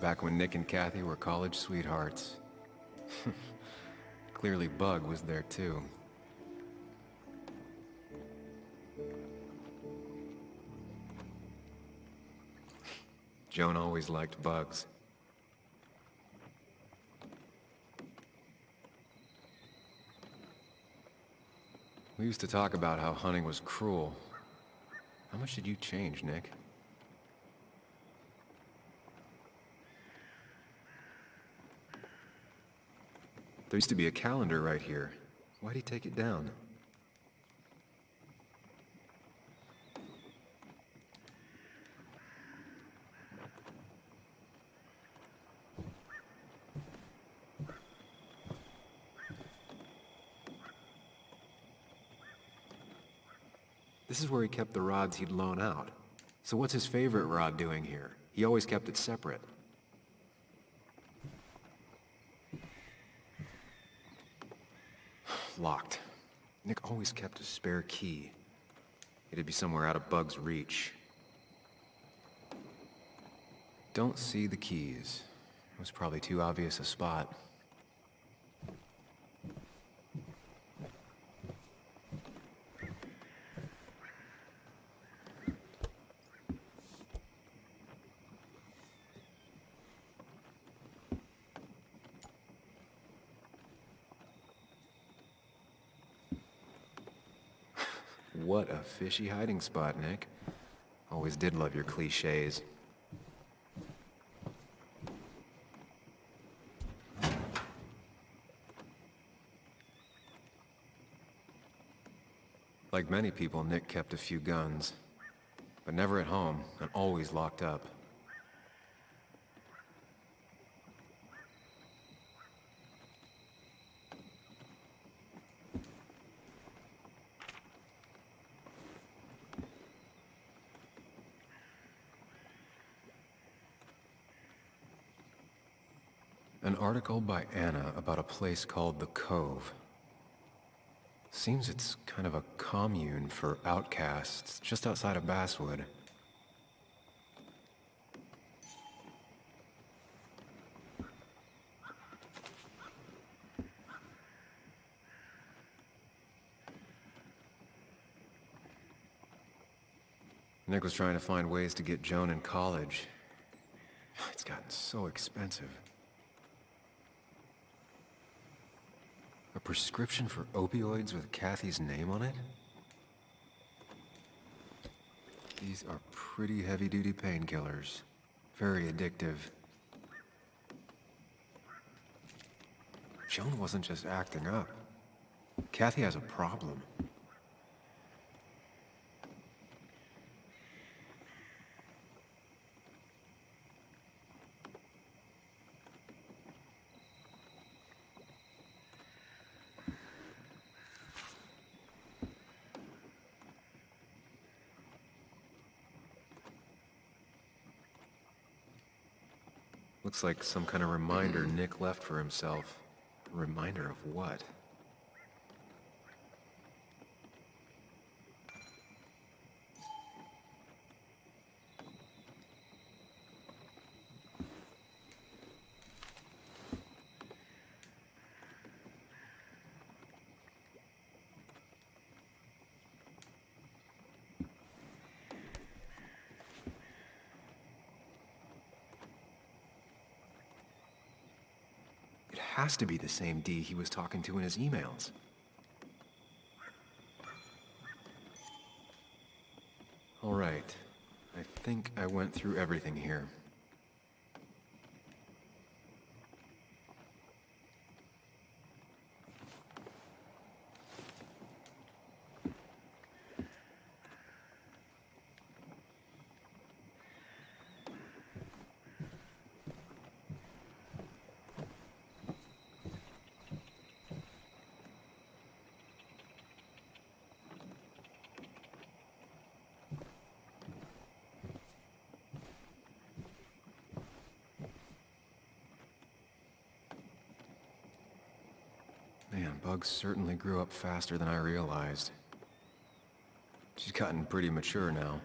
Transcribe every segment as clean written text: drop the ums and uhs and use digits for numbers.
Back when Nick and Kathy were college sweethearts. Clearly Bug was there too. Joan always liked bugs. We used to talk about how hunting was cruel. How much did you change, Nick? There used to be a calendar right here. Why'd he take it down? This is where he kept the rods he'd loan out. So what's his favorite rod doing here? He always kept it separate. Locked. Nick always kept a spare key. It'd be somewhere out of Bug's reach. Don't see the keys. It was probably too obvious a spot. What a fishy hiding spot, Nick. Always did love your cliches. Like many people, Nick kept a few guns, but never at home and always locked up. An article by Anna about a place called the Cove. Seems it's kind of a commune for outcasts just outside of Basswood. Nick was trying to find ways to get Joan in college. It's gotten so expensive. A prescription for opioids with Kathy's name on it? These are pretty heavy-duty painkillers. Very addictive. Joan wasn't just acting up. Kathy has a problem. Looks like some kind of reminder Nick left for himself. A reminder of what? It has to be the same D he was talking to in his emails. All right. I think I went through everything here. Man, Bugs certainly grew up faster than I realized. She's gotten pretty mature now.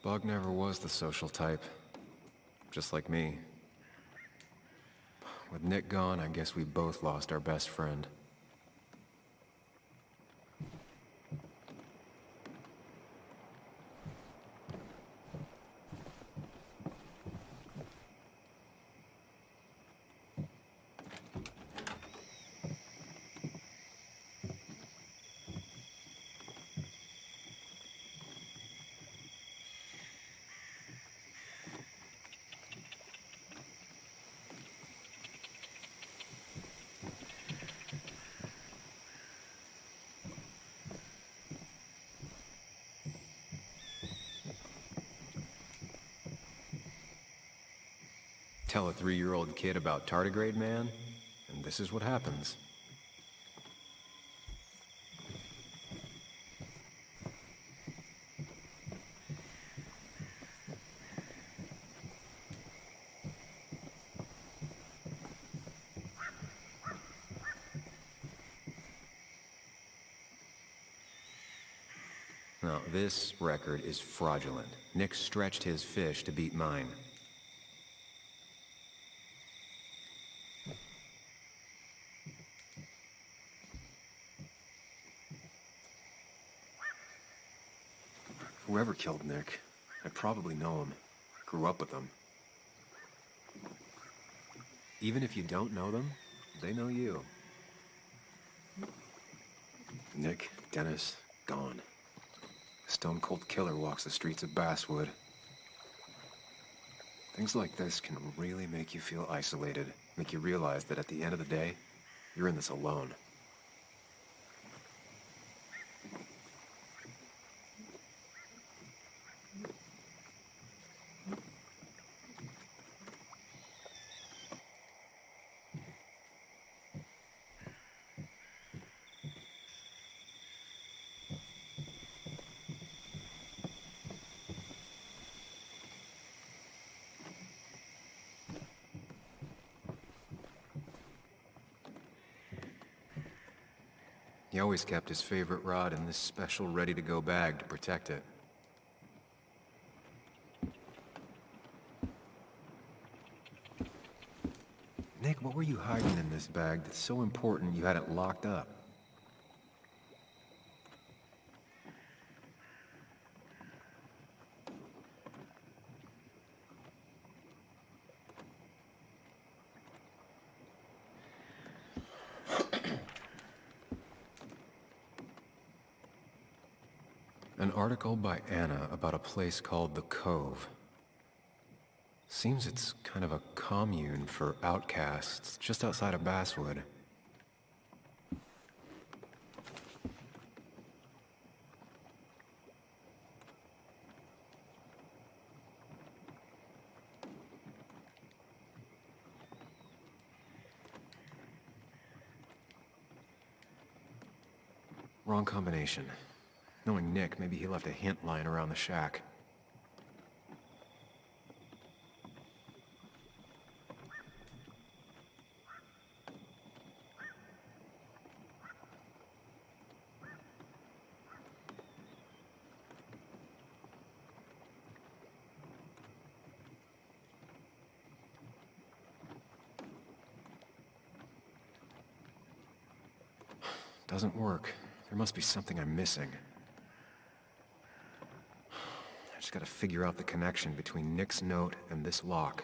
Bug never was the social type. Just like me. With Nick gone, I guess we both lost our best friend. Tell a 3-year-old kid about tardigrade man, and this is what happens. Now, this record is fraudulent. Nick stretched his fish to beat mine. Whoever killed Nick, I probably know him. Grew up with them. Even if you don't know them, they know you. Nick, Dennis, gone. A stone-cold killer walks the streets of Basswood. Things like this can really make you feel isolated, make you realize that at the end of the day, you're in this alone. He always kept his favorite rod in this special ready-to-go bag to protect it. Nick, what were you hiding in this bag that's so important you had it locked up? An article by Anna about a place called the Cove. Seems it's kind of a commune for outcasts just outside of Basswood. Wrong combination. Knowing Nick, maybe he left a hint lying around the shack. Doesn't work. There must be something I'm missing. I just gotta figure out the connection between Nick's note and this lock.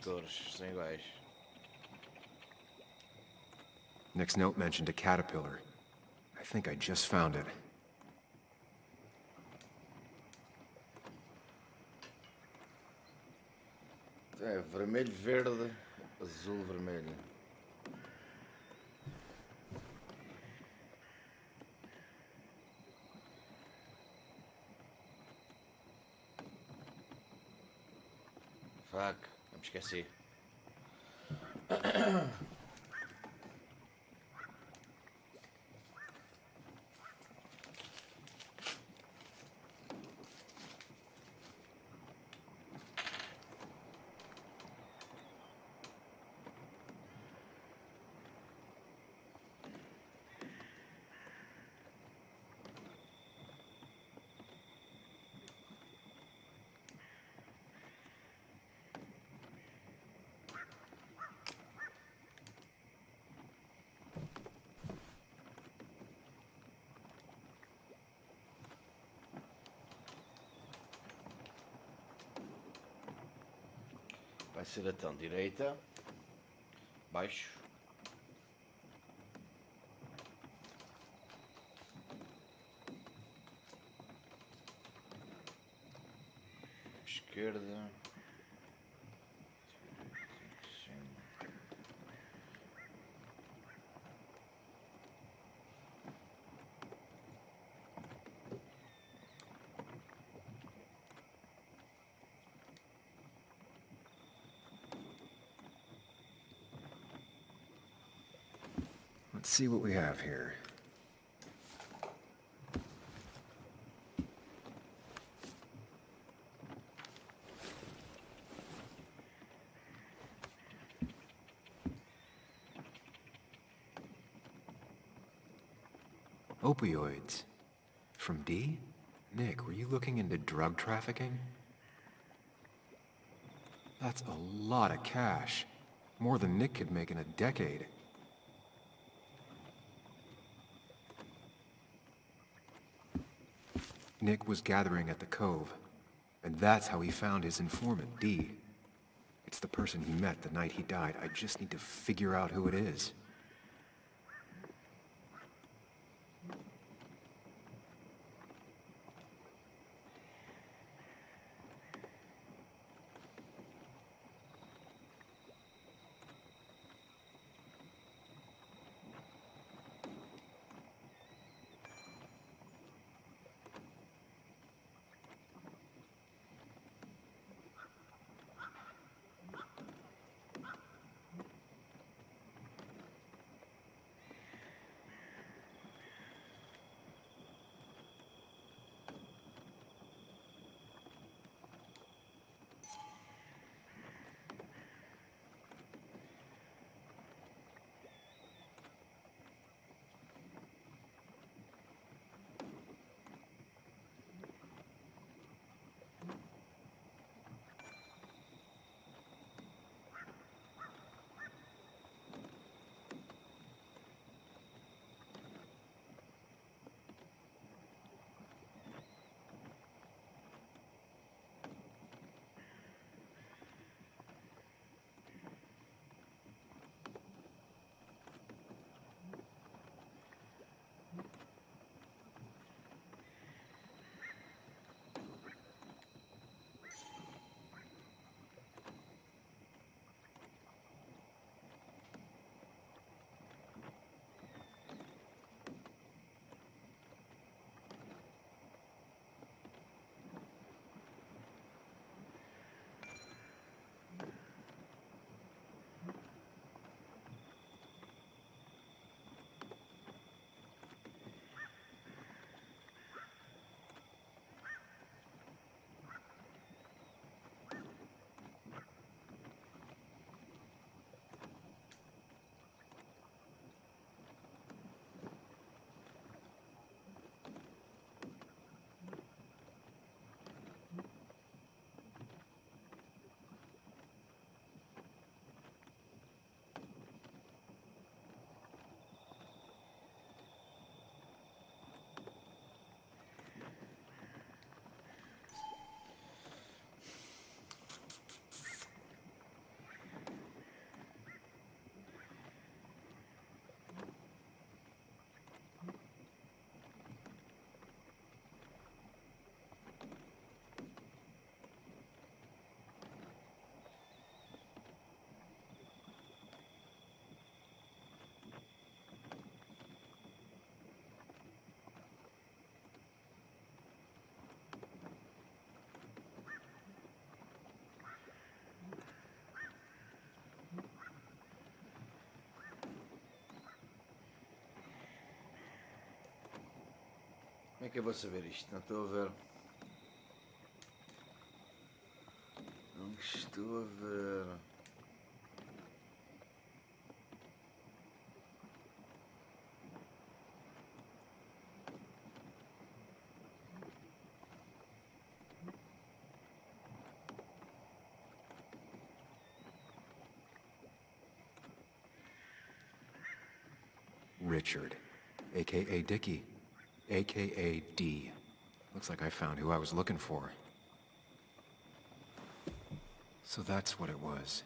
cores, são iguais. Nick's note mentioned a caterpillar. I think I just found it. É vermelho, verde, azul, vermelho. Fuck, eu me esqueci. Vai ser então direita, baixo, esquerda, cima. Let's see what we have here. Opioids. From D? Nick, were you looking into drug trafficking? That's a lot of cash. More than Nick could make in a decade. Nick was gathering at the Cove, and that's how he found his informant, D. It's the person he met the night he died. I just need to figure out who it is. é que eu vou saber isto? Não estou a ver. Não estou a ver. Richard, aka Dickie, aka D. Looks like I found who I was looking for. So that's what it was.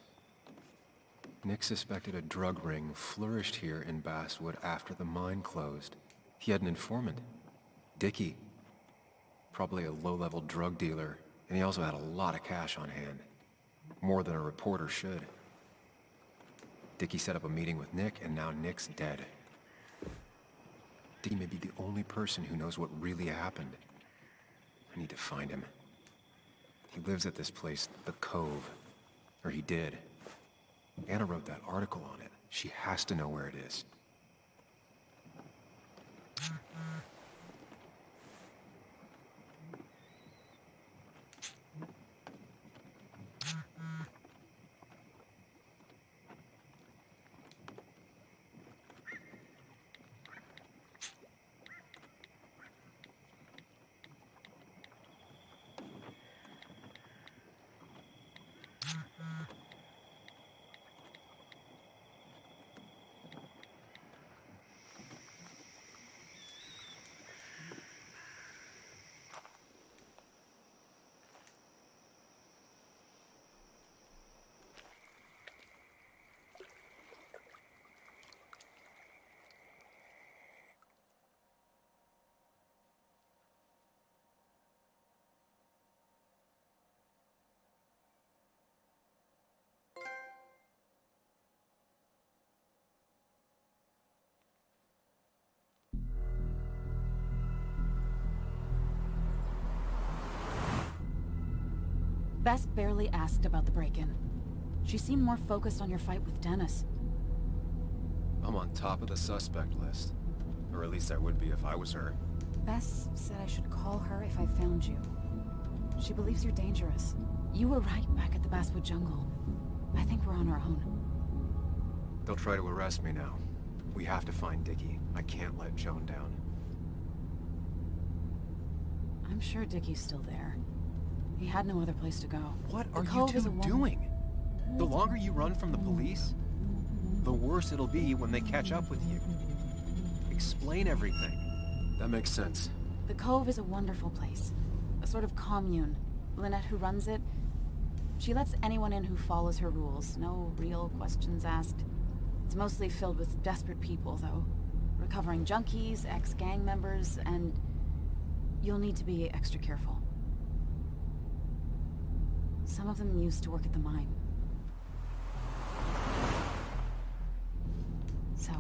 Nick suspected a drug ring flourished here in Basswood after the mine closed. He had an informant. Dickie. Probably a low-level drug dealer, and he also had a lot of cash on hand. More than a reporter should. Dickie set up a meeting with Nick, and now Nick's dead. Dickie may be the only person who knows what really happened. I need to find him. He lives at this place, the Cove. Or he did. Anna wrote that article on it. She has to know where it is. Bess barely asked about the break-in. She seemed more focused on your fight with Dennis. I'm on top of the suspect list. Or at least I would be if I was her. Bess said I should call her if I found you. She believes you're dangerous. You were right back at the Basswood jungle. I think we're on our own. They'll try to arrest me now. We have to find Dickie. I can't let Joan down. I'm sure Dickie's still there. He had no other place to go. What The are you Cove is two a doing? The longer you run from the police, the worse it'll be when they catch up with you. Explain everything. That makes sense. The Cove is a wonderful place. A sort of commune. Lynette, who runs it, she lets anyone in who follows her rules. No real questions asked. It's mostly filled with desperate people, though. Recovering junkies, ex-gang members, and you'll need to be extra careful. Some of them used to work at the mine. So,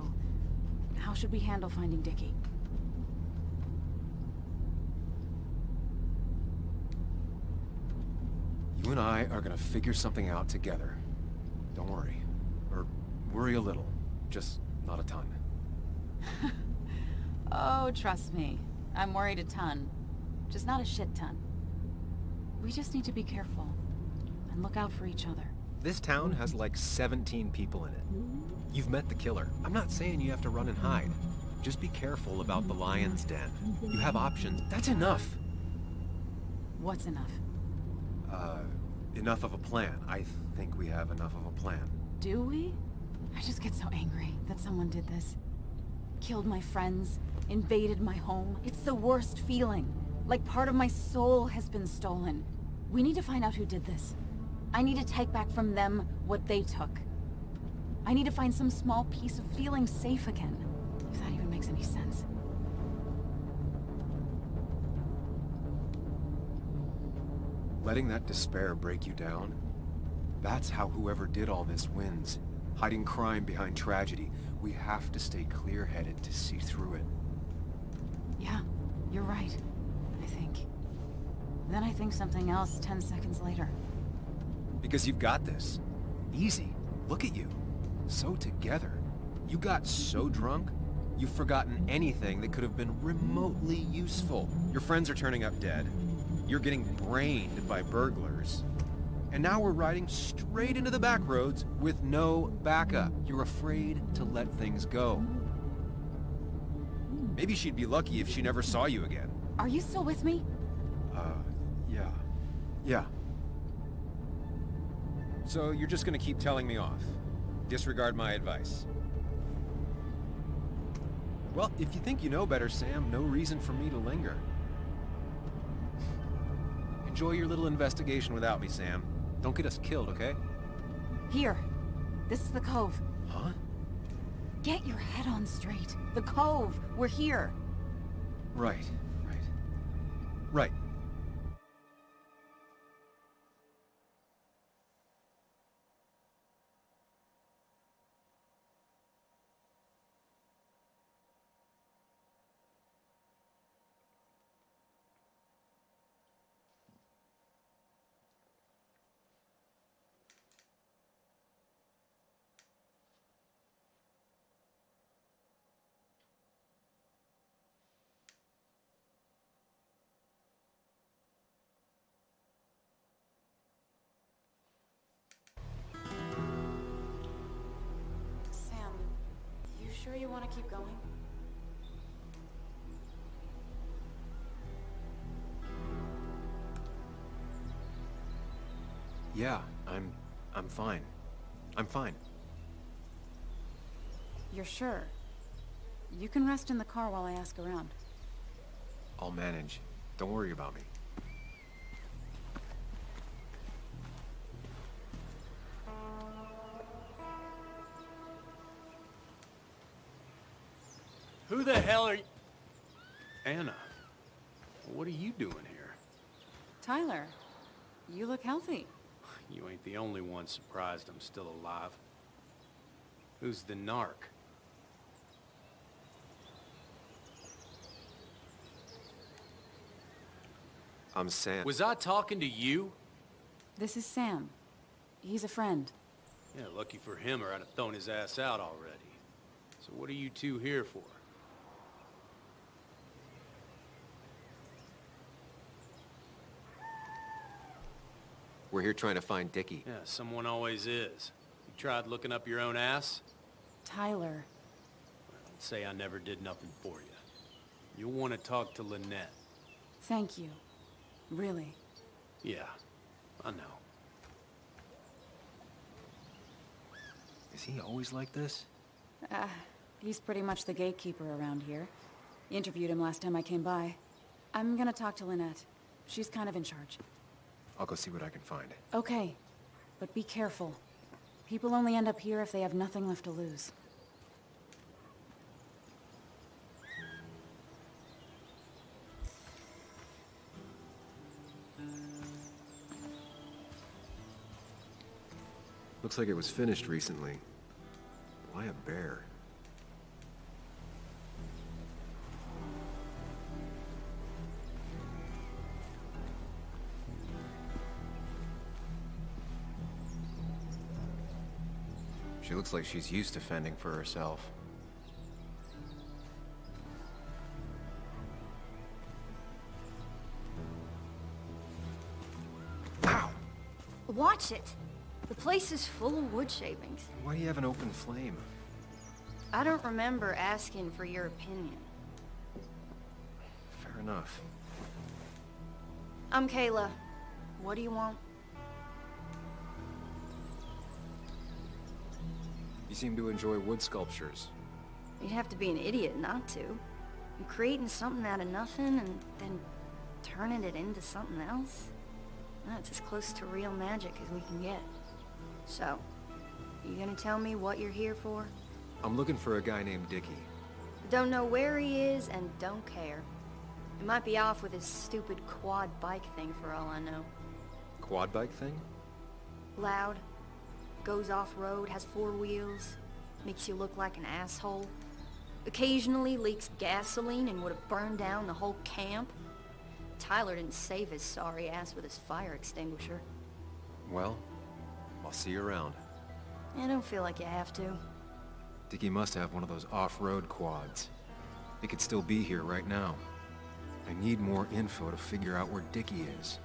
how should we handle finding Dickie? You and I are gonna figure something out together. Don't worry. Or worry a little. Just not a ton. Oh, trust me. I'm worried a ton. Just not a shit ton. We just need to be careful. And look out for each other. This town has like 17 people in it. You've met the killer. I'm not saying you have to run and hide. Just be careful about the lion's den. You have options. That's enough. What's enough? Enough of a plan. I think we have enough of a plan. Do we? I just get so angry that someone did this. Killed my friends, invaded my home. It's the worst feeling. Like part of my soul has been stolen. We need to find out who did this. I need to take back from them what they took. I need to find some small piece of feeling safe again. If that even makes any sense. Letting that despair break you down? That's how whoever did all this wins. Hiding crime behind tragedy. We have to stay clear-headed to see through it. Yeah, you're right. I think. Then I think something else 10 seconds later. Because you've got this. Easy. Look at you. So together. You got so drunk, You've forgotten anything that could have been remotely useful. Your friends are turning up dead. You're getting brained by burglars. And now we're riding straight into the back roads with no backup. You're afraid to let things go. Maybe she'd be lucky if she never saw you again. Are you still with me? Yeah. Yeah. So you're just gonna keep telling me off? Disregard my advice? Well, if you think you know better, Sam, no reason for me to linger. Enjoy your little investigation without me, Sam. Don't get us killed, okay? Here. This is the cove. Huh? Get your head on straight. The cove. We're here. Right. Right. Sam, you sure you want to keep going? Yeah, I'm fine. I'm fine. You're sure? You can rest in the car while I ask around. I'll manage. Don't worry about me. Who the hell are you? Anna, what are you doing here? Tyler, you look healthy. You ain't the only one surprised I'm still alive. Who's the narc? I'm Sam. Was I talking to you? This is Sam. He's a friend. Yeah, lucky for him or I'd have thrown his ass out already. So what are you two here for? We're here trying to find Dickie. Yeah, someone always is. You tried looking up your own ass? Tyler. Don't say I never did nothing for you. You'll want to talk to Lynette. Thank you. Really. Yeah, I know. Is he always like this? He's pretty much the gatekeeper around here. Interviewed him last time I came by. I'm gonna talk to Lynette. She's kind of in charge. I'll go see what I can find. Okay, but be careful. People only end up here if they have nothing left to lose. Looks like it was finished recently. Why a bear? She looks like she's used to fending for herself. Ow! Watch it. The place is full of wood shavings. Why do you have an open flame? I don't remember asking for your opinion. Fair enough. I'm Kayla. What do you want? You seem to enjoy wood sculptures. You'd have to be an idiot not to. You're creating something out of nothing and then turning it into something else? That's as close to real magic as we can get. So, you gonna tell me what you're here for? I'm looking for a guy named Dickie. Don't know where he is and don't care. He might be off with his stupid quad bike thing for all I know. Quad bike thing? Loud, goes off-road, has 4 wheels, makes you look like an asshole. Occasionally leaks gasoline and would have burned down the whole camp. Tyler didn't save his sorry ass with his fire extinguisher. Well, I'll see you around. I don't feel like you have to. Dickie must have one of those off-road quads. He could still be here right now. I need more info to figure out where Dickie is.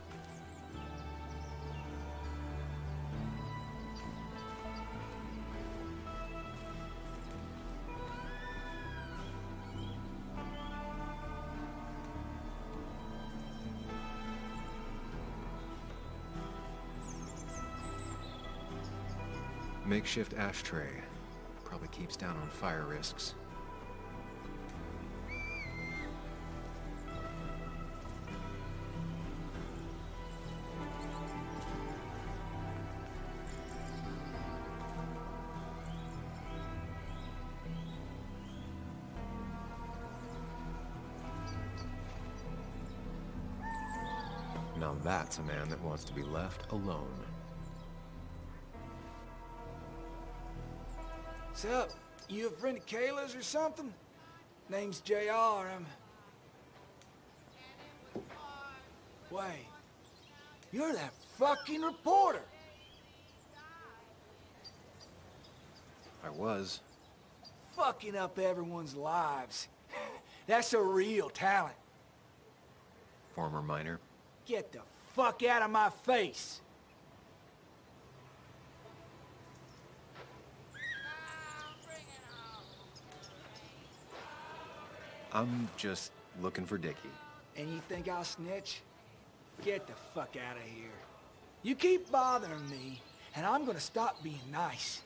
Makeshift ashtray. Probably keeps down on fire risks. Now that's a man that wants to be left alone. What's up? You a friend of Kayla's or something? Name's JR. Wait. You're that fucking reporter! I was. Fucking up everyone's lives. That's a real talent. Former miner. Get the fuck out of my face! I'm just looking for Dickie. And you think I'll snitch? Get the fuck out of here. You keep bothering me, and I'm gonna stop being nice.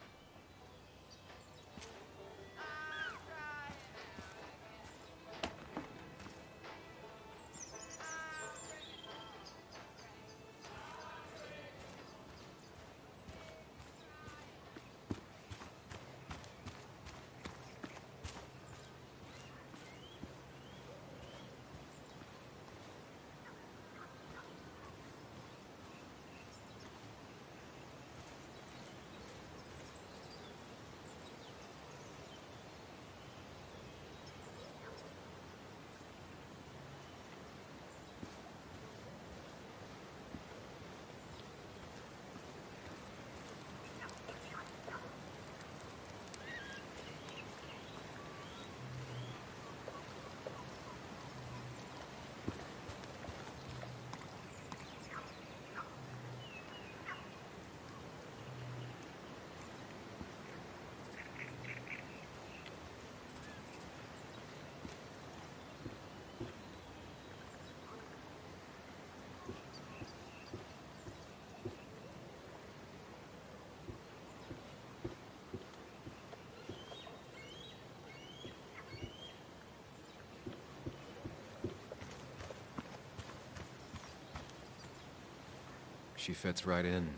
She fits right in.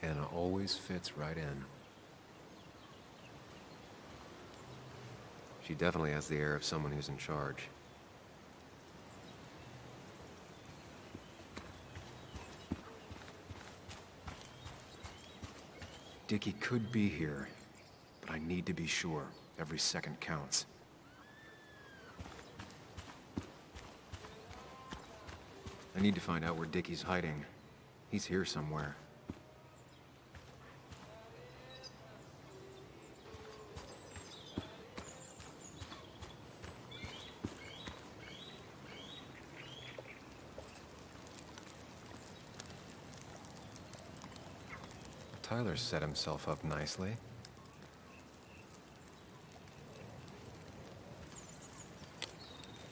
Anna always fits right in. She definitely has the air of someone who's in charge. Dickie could be here, but I need to be sure. Every second counts. I need to find out where Dickie's hiding. He's here somewhere. Tyler set himself up nicely.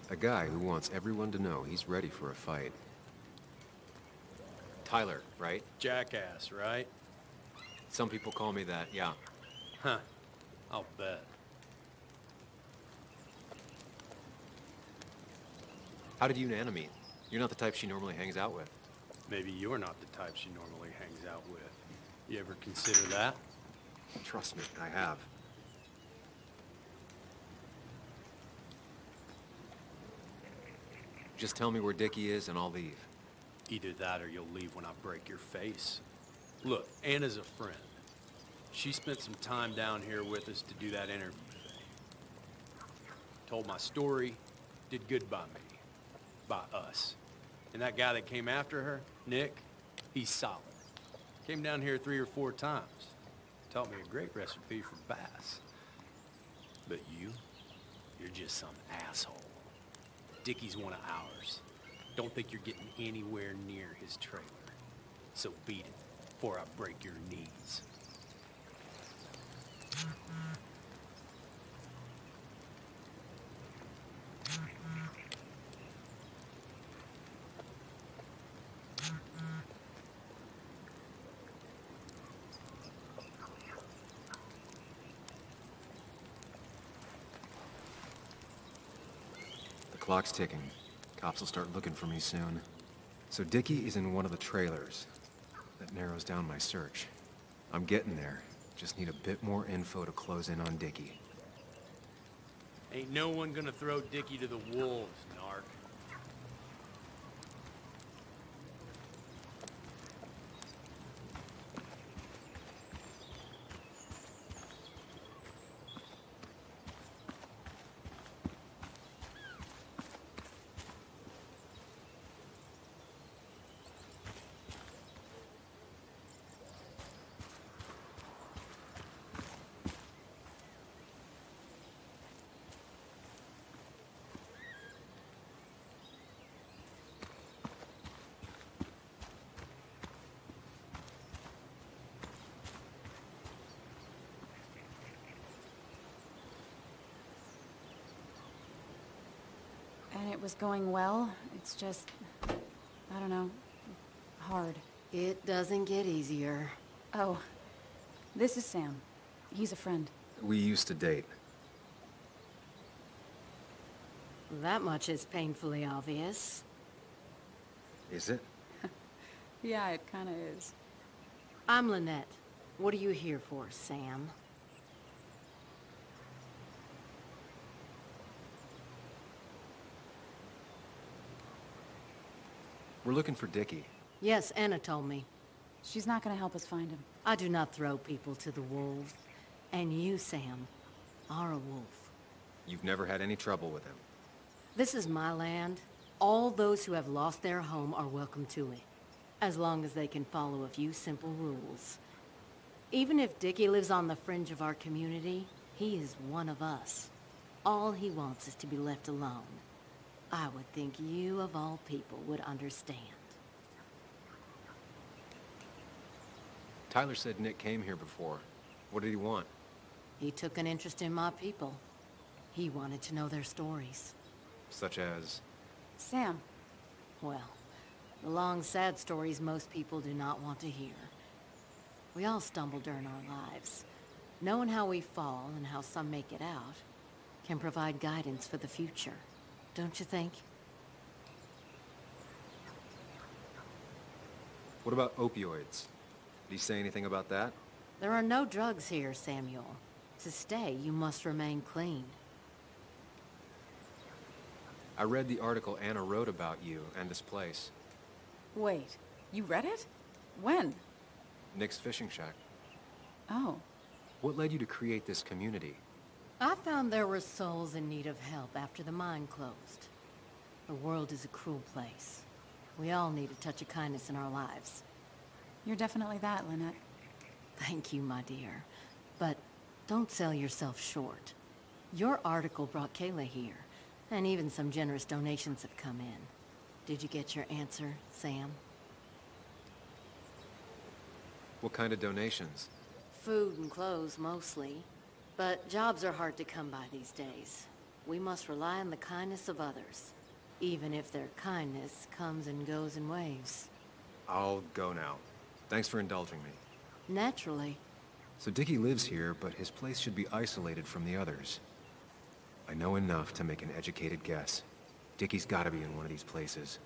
A guy who wants everyone to know he's ready for a fight. Tyler, right? Jackass, right? Some people call me that, yeah. Huh. I'll bet. How did you and Anna meet? You're not the type she normally hangs out with. Maybe you're not the type she normally hangs out with. You ever consider that? Trust me, I have. Just tell me where Dickie is and I'll leave. Either that or you'll leave when I break your face. Look, Anna's a friend. She spent some time down here with us to do that interview thing. Told my story, did good by me. By us. And that guy that came after her, Nick, he's solid. Came down here 3 or 4 times. Taught me a great recipe for bass. But you're just some asshole. Dickie's one of ours. Don't think you're getting anywhere near his trailer. So beat it before I break your knees. The clock's ticking. Cops will start looking for me soon. So Dickie is in one of the trailers. That narrows down my search. I'm getting there. Just need a bit more info to close in on Dickie. Ain't no one gonna throw Dickie to the wolves, narc. And it was going well. It's just, I don't know, hard. It doesn't get easier. Oh, this is Sam. He's a friend. We used to date. That much is painfully obvious. Is it? Yeah, it kinda is. I'm Lynette. What are you here for, Sam? We're looking for Dickie. Yes, Anna told me. She's not gonna help us find him. I do not throw people to the wolves. And you, Sam, are a wolf. You've never had any trouble with him. This is my land. All those who have lost their home are welcome to it, as long as they can follow a few simple rules. Even if Dickie lives on the fringe of our community, he is one of us. All he wants is to be left alone. I would think you, of all people, would understand. Tyler said Nick came here before. What did he want? He took an interest in my people. He wanted to know their stories. Such as... Sam. Well, the long, sad stories most people do not want to hear. We all stumble during our lives. Knowing how we fall and how some make it out can provide guidance for the future. Don't you think? What about opioids? Did he say anything about that? There are no drugs here, Samuel. To stay, you must remain clean. I read the article Anna wrote about you and this place. Wait, you read it? When? Nick's fishing shack. Oh. What led you to create this community? I found there were souls in need of help after the mine closed. The world is a cruel place. We all need a touch of kindness in our lives. You're definitely that, Lynette. Thank you, my dear. But don't sell yourself short. Your article brought Kayla here, and even some generous donations have come in. Did you get your answer, Sam? What kind of donations? Food and clothes, mostly. But jobs are hard to come by these days. We must rely on the kindness of others, even if their kindness comes and goes in waves. I'll go now. Thanks for indulging me. Naturally. So Dickie lives here, but his place should be isolated from the others. I know enough to make an educated guess. Dickie's gotta be in one of these places.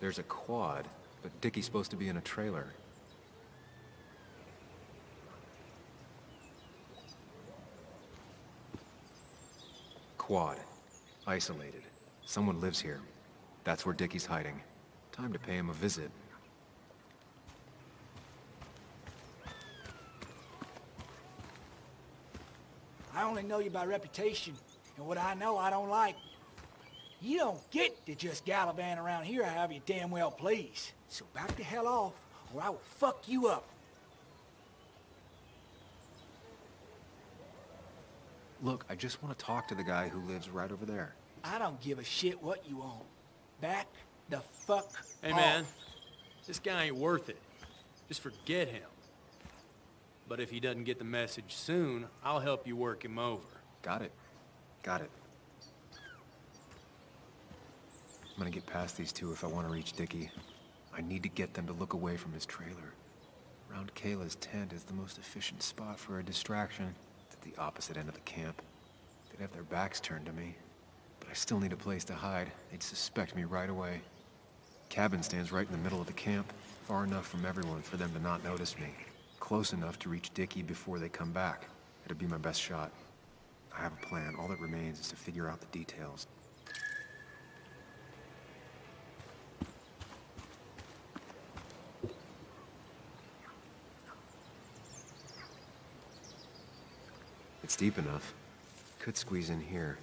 There's a quad, but Dickie's supposed to be in a trailer. Quad. Isolated. Someone lives here. That's where Dickie's hiding. Time to pay him a visit. I only know you by reputation, and what I know I don't like. You don't get to just gallivant around here however you damn well please. So back the hell off, or I will fuck you up. Look, I just want to talk to the guy who lives right over there. I don't give a shit what you want. Back the fuck Hey, off. man. This guy ain't worth it. Just forget him. But if he doesn't get the message soon, I'll help you work him over. Got it. Got it. I'm gonna get past these two if I want to reach Dickie. I need to get them to look away from his trailer. Round Kayla's tent is the most efficient spot for a distraction. It's at the opposite end of the camp. They'd have their backs turned to me. But I still need a place to hide. They'd suspect me right away. Cabin stands right in the middle of the camp, far enough from everyone for them to not notice me. Close enough to reach Dickie before they come back. It'd be my best shot. I have a plan. All that remains is to figure out the details. It's deep enough. Could squeeze in here.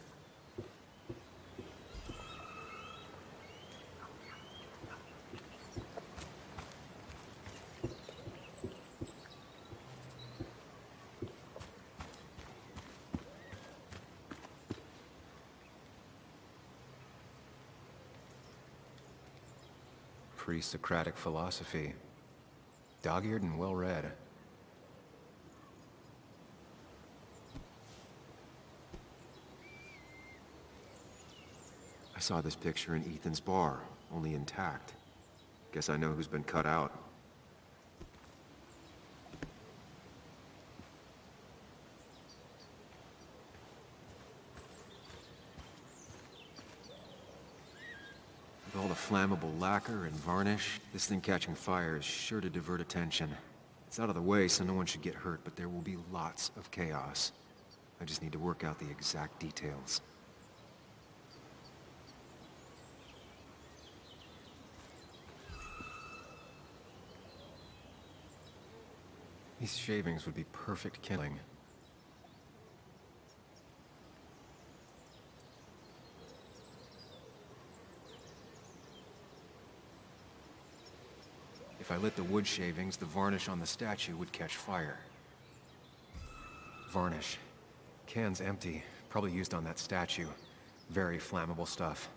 Pre-Socratic philosophy. Dog-eared and well-read. I saw this picture in Ethan's bar, only intact. Guess I know who's been cut out. With all the flammable lacquer and varnish, this thing catching fire is sure to divert attention. It's out of the way, so no one should get hurt, but there will be lots of chaos. I just need to work out the exact details. These shavings would be perfect kindling. If I lit the wood shavings, the varnish on the statue would catch fire. Varnish. Can's empty. Probably used on that statue. Very flammable stuff.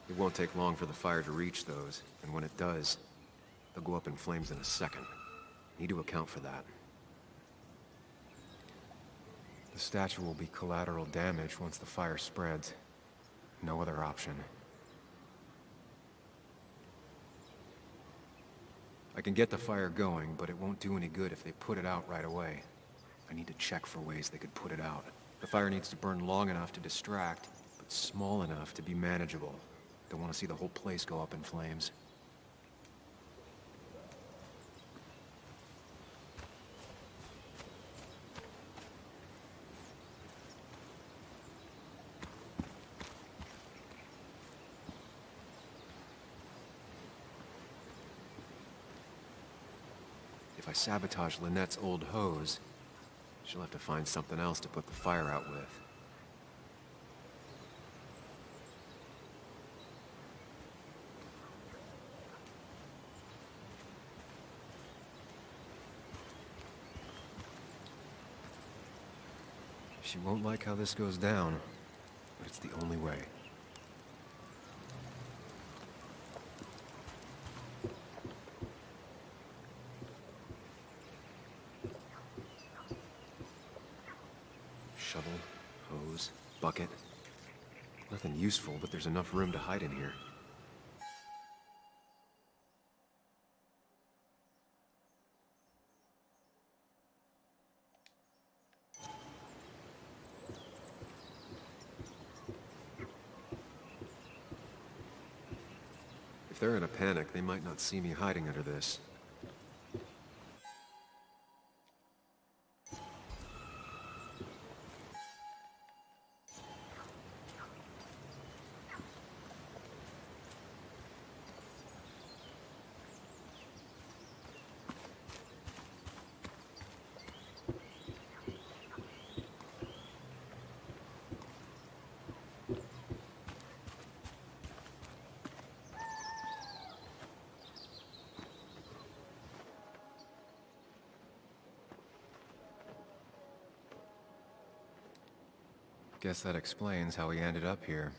It won't take long for the fire to reach those, and when it does, they'll go up in flames in a second. Need to account for that. The statue will be collateral damage once the fire spreads. No other option. I can get the fire going, but it won't do any good if they put it out right away. I need to check for ways they could put it out. The fire needs to burn long enough to distract, but small enough to be manageable. Don't want to see the whole place go up in flames. If I sabotage Lynette's old hose, she'll have to find something else to put the fire out with. She won't like how this goes down, but it's the only way. Shovel, hose, bucket. Nothing useful, but there's enough room to hide in here. If they're in a panic, they might not see me hiding under this. Guess that explains how he ended up here.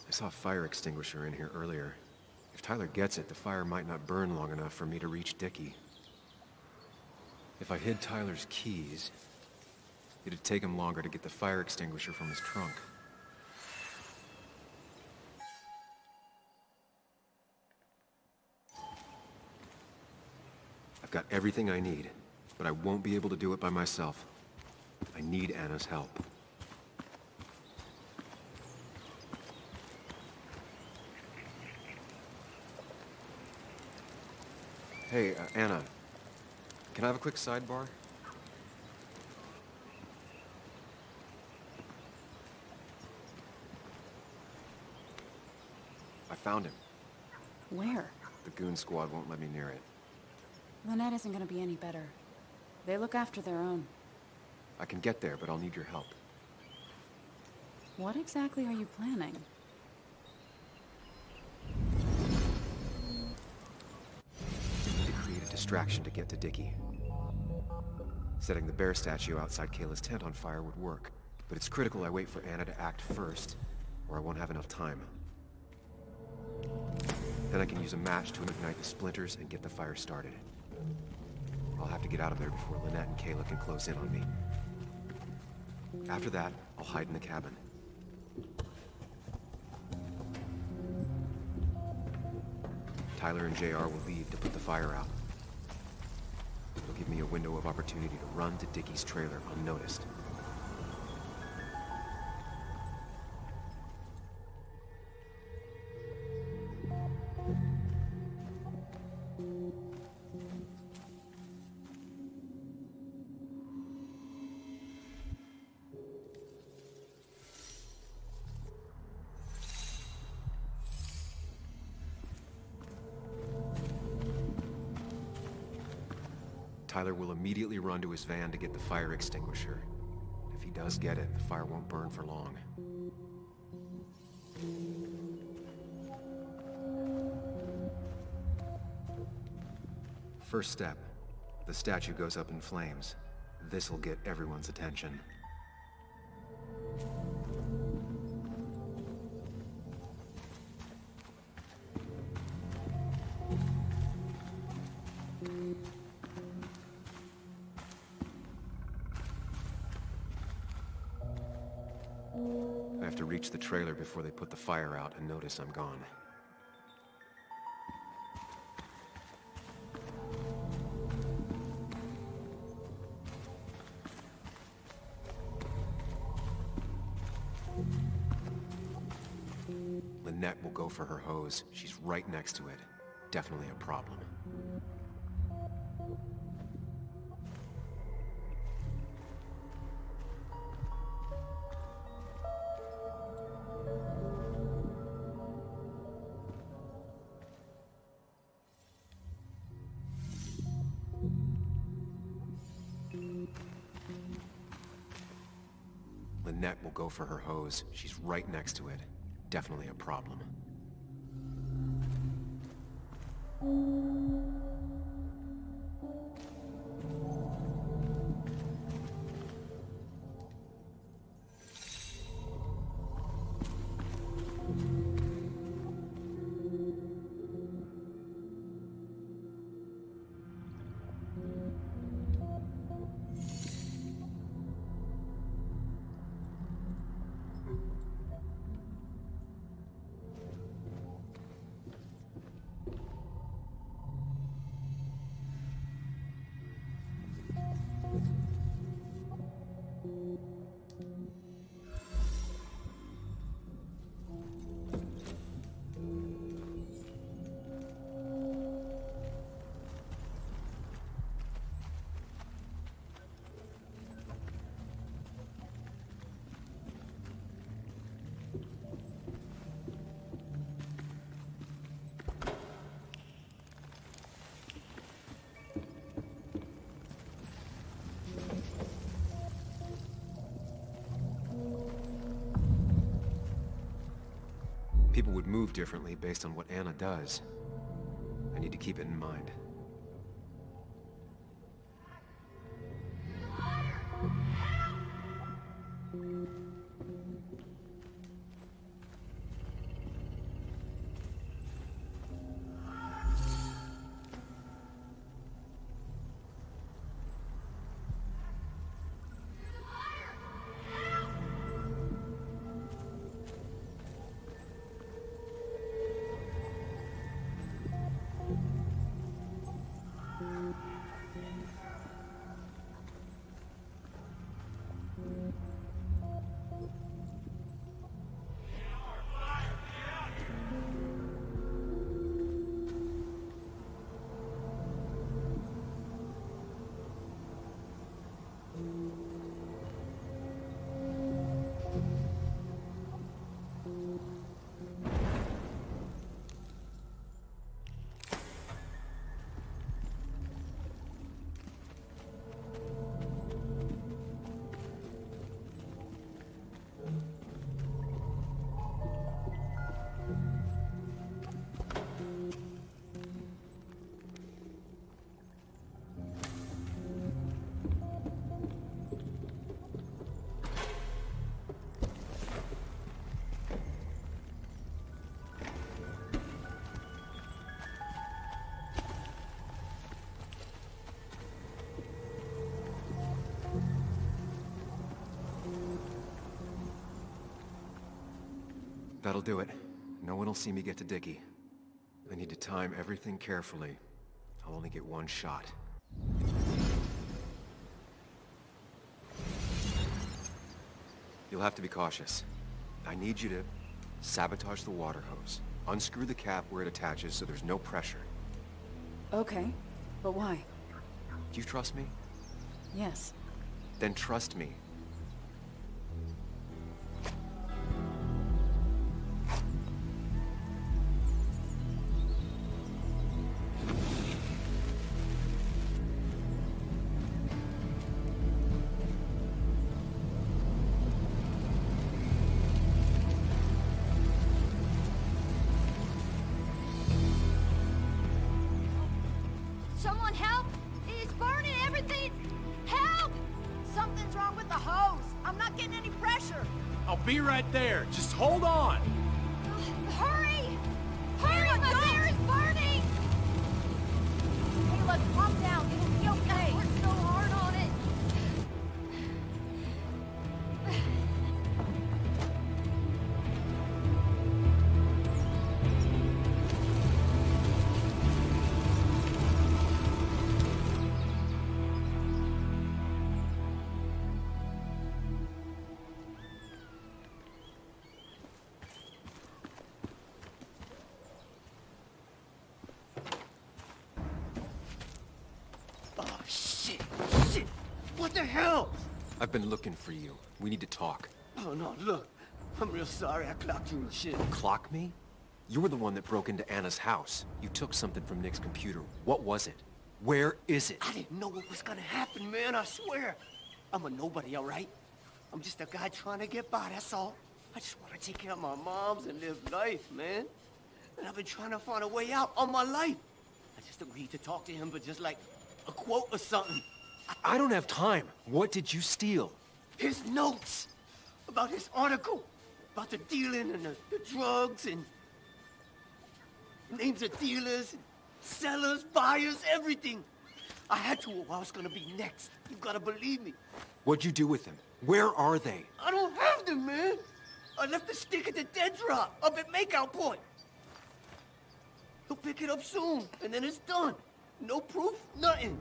I saw a fire extinguisher in here earlier. If Tyler gets it, the fire might not burn long enough for me to reach Dickie. If I hid Tyler's keys, it'd take him longer to get the fire extinguisher from his trunk. I've got everything I need, but I won't be able to do it by myself. I need Anna's help. Hey, Anna. Can I have a quick sidebar? I found him. Where? The goon squad won't let me near it. Lynette isn't gonna be any better. They look after their own. I can get there, but I'll need your help. What exactly are you planning? To create a distraction to get to Dickie. Setting the bear statue outside Kayla's tent on fire would work, but it's critical I wait for Anna to act first, or I won't have enough time. Then I can use a match to ignite the splinters and get the fire started. I'll have to get out of there before Lynette and Kayla can close in on me. After that, I'll hide in the cabin. Tyler and JR will leave to put the fire out. It'll give me a window of opportunity to run to Dickie's trailer unnoticed. Tyler will immediately run to his van to get the fire extinguisher. If he does get it, the fire won't burn for long. First step. The statue goes up in flames. This'll get everyone's attention. I have to reach the trailer before they put the fire out and notice I'm gone. Lynette will go for her hose. She's right next to it. Definitely a problem. Lynette will go for her hose. She's right next to it. Definitely a problem. People would move differently based on what Anna does. I need to keep it in mind. That'll do it. No one will see me get to Dickie. I need to time everything carefully. I'll only get one shot. You'll have to be cautious. I need you to sabotage the water hose. Unscrew the cap where it attaches so there's no pressure. Okay, but why? Do you trust me? Yes. Then trust me. Someone help! It's burning everything! Help! Something's wrong with the hose. I'm not getting any pressure. I'll be right there. Just hold on. Hurry! Hurry! My hair is burning! Hey, look, calm down. It'll be okay. I worked so hard on it. Oh, shit! Shit! What the hell? I've been looking for you. We need to talk. Oh, no, look. I'm real sorry I clocked you and shit. Clock me? You were the one that broke into Anna's house. You took something from Nick's computer. What was it? Where is it? I didn't know what was gonna happen, man, I swear. I'm a nobody, all right? I'm just a guy trying to get by, that's all. I just want to take care of my moms and live life, man. And I've been trying to find a way out all my life. I just agreed to talk to him for just like a quote or something. I don't have time. What did you steal? His notes about his article, about the dealing and the drugs and names of dealers, and sellers, buyers, everything. I had to or I was gonna be next. You gotta believe me. What'd you do with them? Where are they? I don't have them, man. I left the stick at the dead drop up at Makeout Point. He'll pick it up soon, and then it's done. No proof, nothing.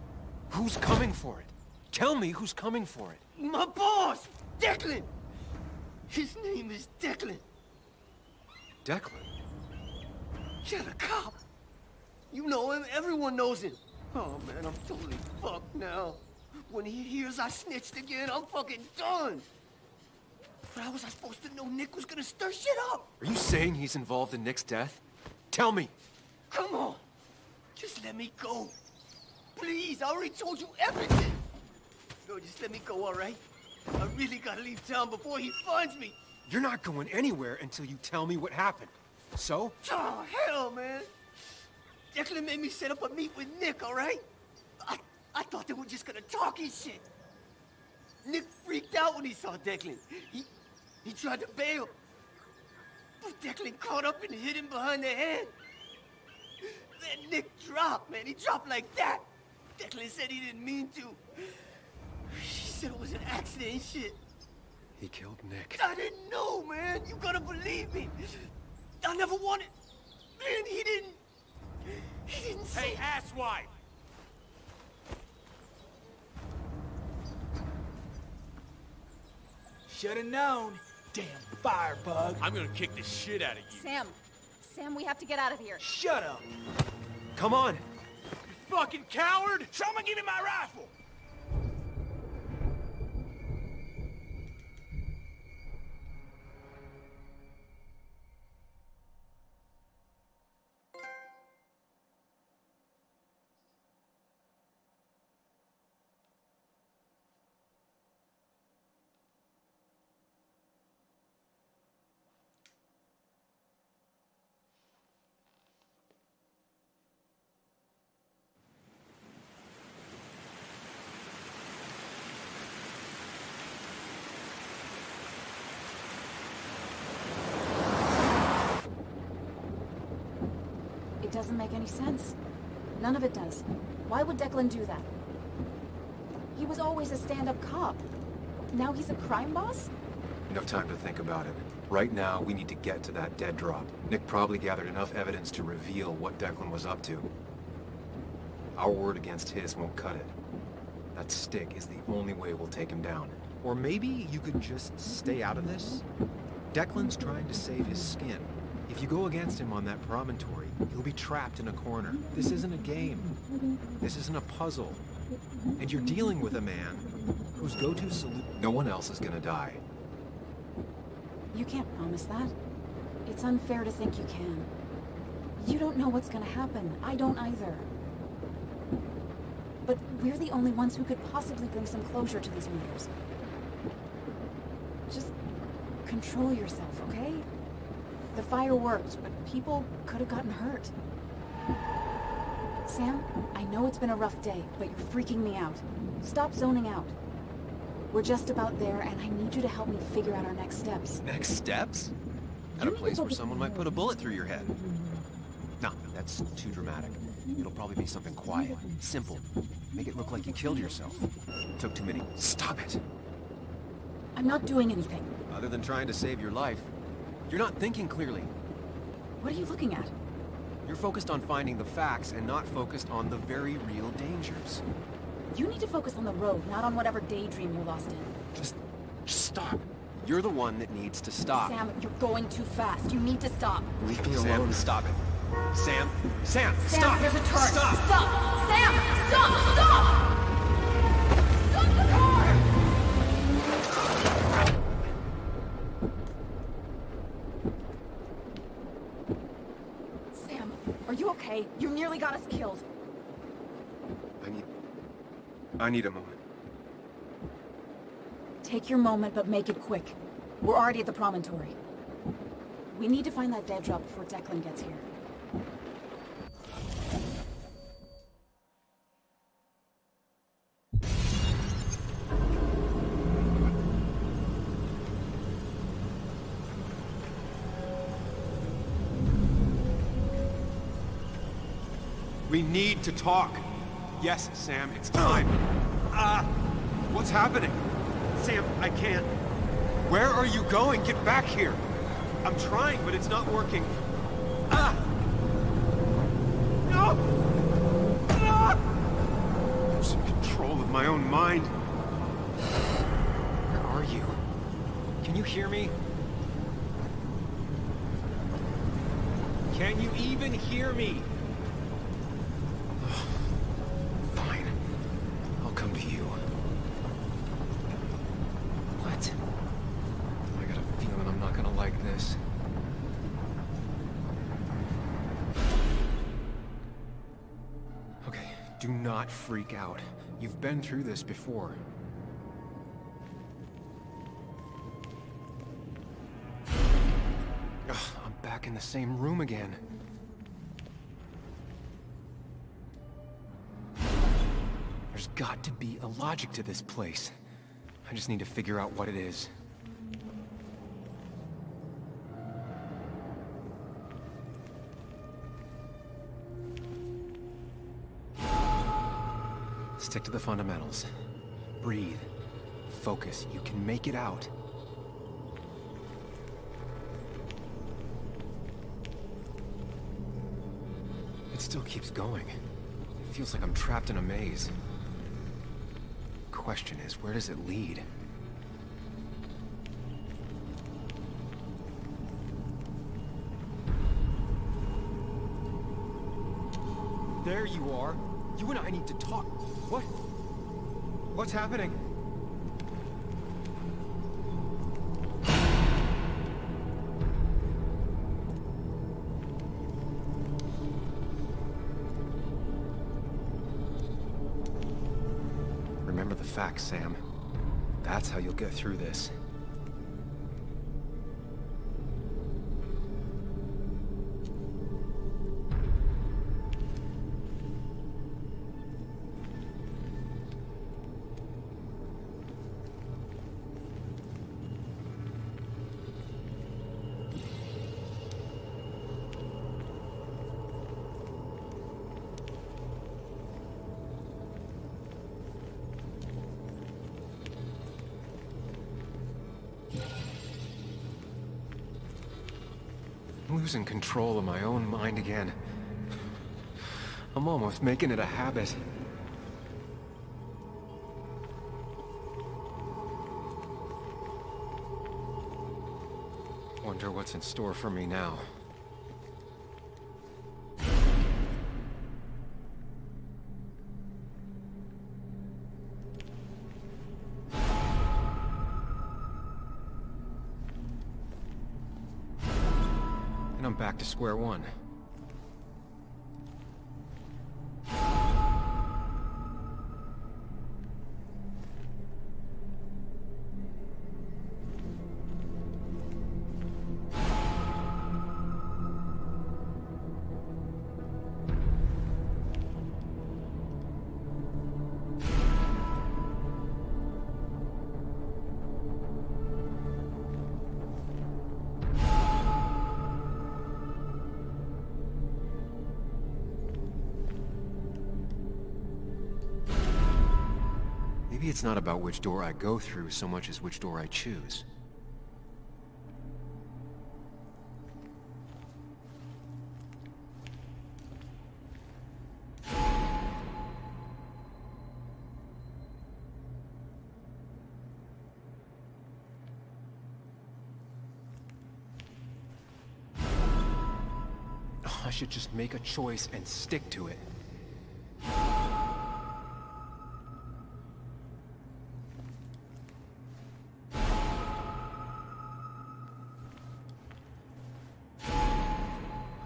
Who's coming for it? Tell me who's coming for it. My boss, Declan. His name is Declan. Declan? Yeah, the cop. You know him, everyone knows him. Oh, man, I'm totally fucked now. When he hears I snitched again, I'm fucking done. But how was I supposed to know Nick was gonna stir shit up? Are you saying he's involved in Nick's death? Tell me. Come on. Just let me go. Please, I already told you everything. No, just let me go, all right? I really gotta leave town before he finds me. You're not going anywhere until you tell me what happened. So? Oh, hell, man. Declan made me set up a meet with Nick, all right? I thought they were just gonna talk and shit. Nick freaked out when he saw Declan. He tried to bail. But Declan caught up and hit him behind the head. Then Nick dropped, man. He dropped like that. Declan said he didn't mean to. She said it was an accident and shit. He killed Nick. I didn't know, man. You gotta believe me. I never wanted... Man, he didn't say... Hey, asswipe! Should've known. Damn firebug. I'm gonna kick the shit out of you. Sam, we have to get out of here. Shut up. Come on! You fucking coward! Someone give me my rifle. It doesn't make any sense. None of it does. Why would Declan do that? He was always a stand-up cop. Now he's a crime boss? No time to think about it. Right now, we need to get to that dead drop. Nick probably gathered enough evidence to reveal what Declan was up to. Our word against his won't cut it. That stick is the only way we'll take him down. Or maybe you could just stay out of this? Declan's trying to save his skin. If you go against him on that promontory, he'll be trapped in a corner. This isn't a game. This isn't a puzzle. And you're dealing with a man whose go-to solution... No one else is gonna die. You can't promise that. It's unfair to think you can. You don't know what's gonna happen. I don't either. But we're the only ones who could possibly bring some closure to these murders. Just control yourself, okay? The fire worked, but people could have gotten hurt. Sam, I know it's been a rough day, but you're freaking me out. Stop zoning out. We're just about there, and I need you to help me figure out our next steps. Next steps? At a place where someone might put a bullet through your head. No, that's too dramatic. It'll probably be something quiet, simple. Make it look like you killed yourself. Took too many... Stop it! I'm not doing anything. Other than trying to save your life, you're not thinking clearly. What are you looking at? You're focused on finding the facts and not focused on the very real dangers. You need to focus on the road, not on whatever daydream you're lost in. Just stop. You're the one that needs to stop. Sam, you're going too fast. You need to stop. Leave me alone. Sam, stop it. Sam, Sam, stop! there's a turn. Stop! Stop! Sam, stop! Stop! Stop the car! Sam, are you okay? You nearly got us killed. I need a moment. Take your moment, but make it quick. We're already at the promontory. We need to find that dead drop before Declan gets here. We need to talk. Yes, Sam, it's time. What's happening? Sam, I can't. Where are you going? Get back here. I'm trying, but it's not working. No! I'm losing control of my own mind. Where are you? Can you hear me? Can you even hear me? Fine. I'll come to you. What? I got a feeling I'm not gonna like this. Okay, do not freak out. You've been through this before. Ugh, I'm back back in the same room again. There's got to be a logic to this place. I just need to figure out what it is. Stick to the fundamentals. Breathe. Focus. You can make it out. It still keeps going. It feels like I'm trapped in a maze. Question is, where does it lead? There you are. You and I need to talk. What? What's happening? Remember the facts, Sam. That's how you'll get through this. I'm losing control of my own mind again. I'm almost making it a habit. Wonder what's in store for me now. And I'm back to square one. Maybe it's not about which door I go through so much as which door I choose. I should just make a choice and stick to it.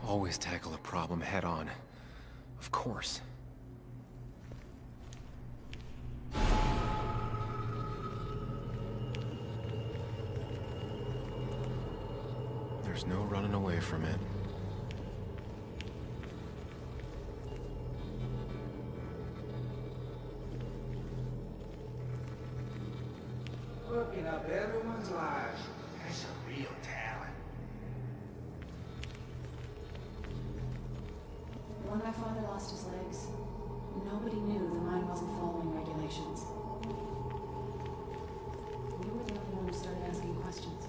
Always tackle a problem head on. Of course. There's no running away from it. Looking up everyone's lives. That's a real talent. When my father lost his legs, nobody knew the mine wasn't following regulations. You were the only one who started asking questions.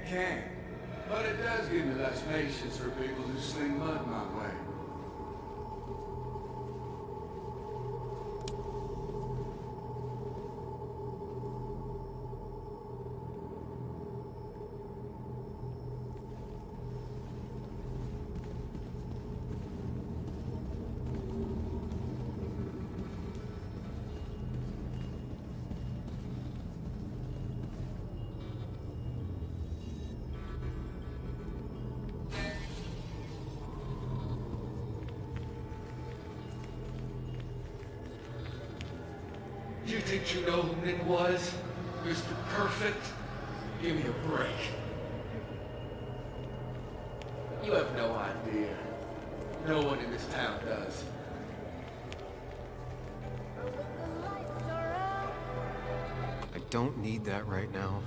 It can. But it does give me less patience for people who sling mud my way. You think you know who Nick was? Mr. Perfect? Give me a break. You have no idea. No one in this town does. I don't need that right now.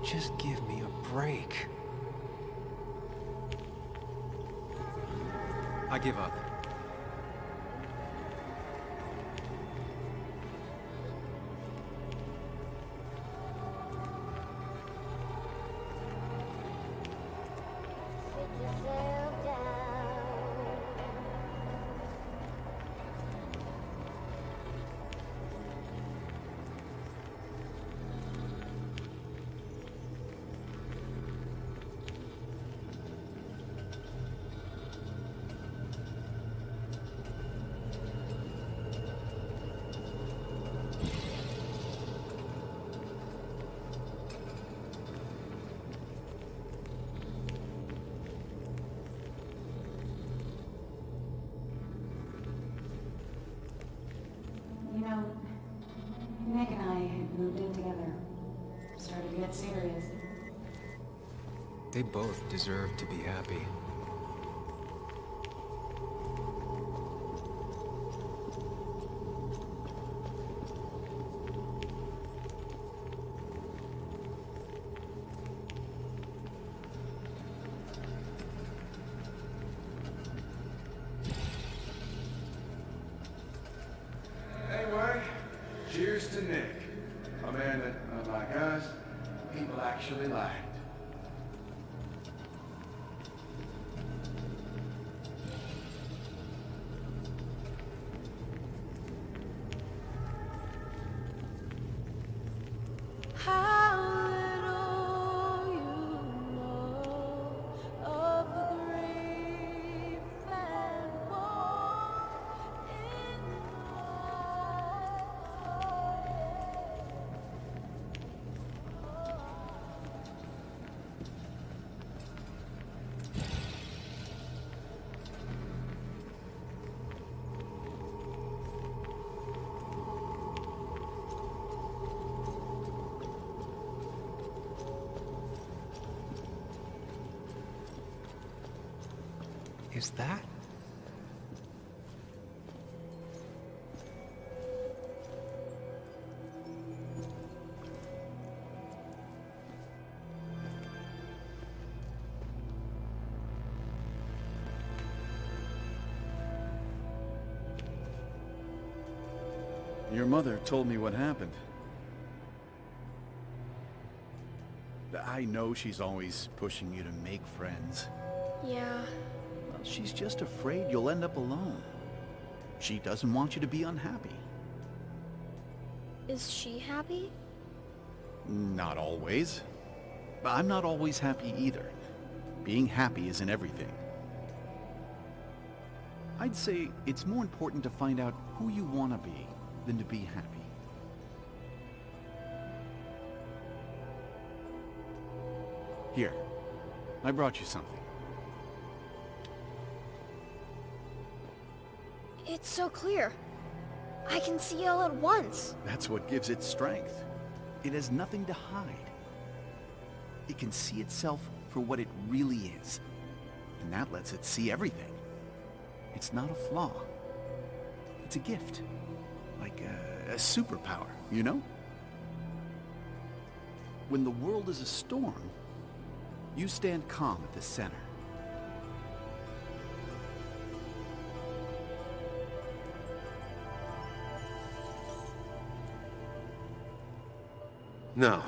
Just give me a break. I give up. You know, Nick and I had moved in together. Started to get serious. They both deserve to be happy. Anyway, cheers to Nick. A man that, unlike us, people actually liked. How little you know of the grief and woe in Is that? Your mother told me what happened. I know she's always pushing you to make friends. Yeah. Well, she's just afraid you'll end up alone. She doesn't want you to be unhappy. Is she happy? Not always. I'm not always happy either. Being happy isn't everything. I'd say it's more important to find out who you want to be than to be happy. Here, I brought you something. It's so clear. I can see all at once. That's what gives it strength. It has nothing to hide. It can see itself for what it really is. And that lets it see everything. It's not a flaw. It's a gift. Like a superpower, you know? When the world is a storm, you stand calm at the center. No.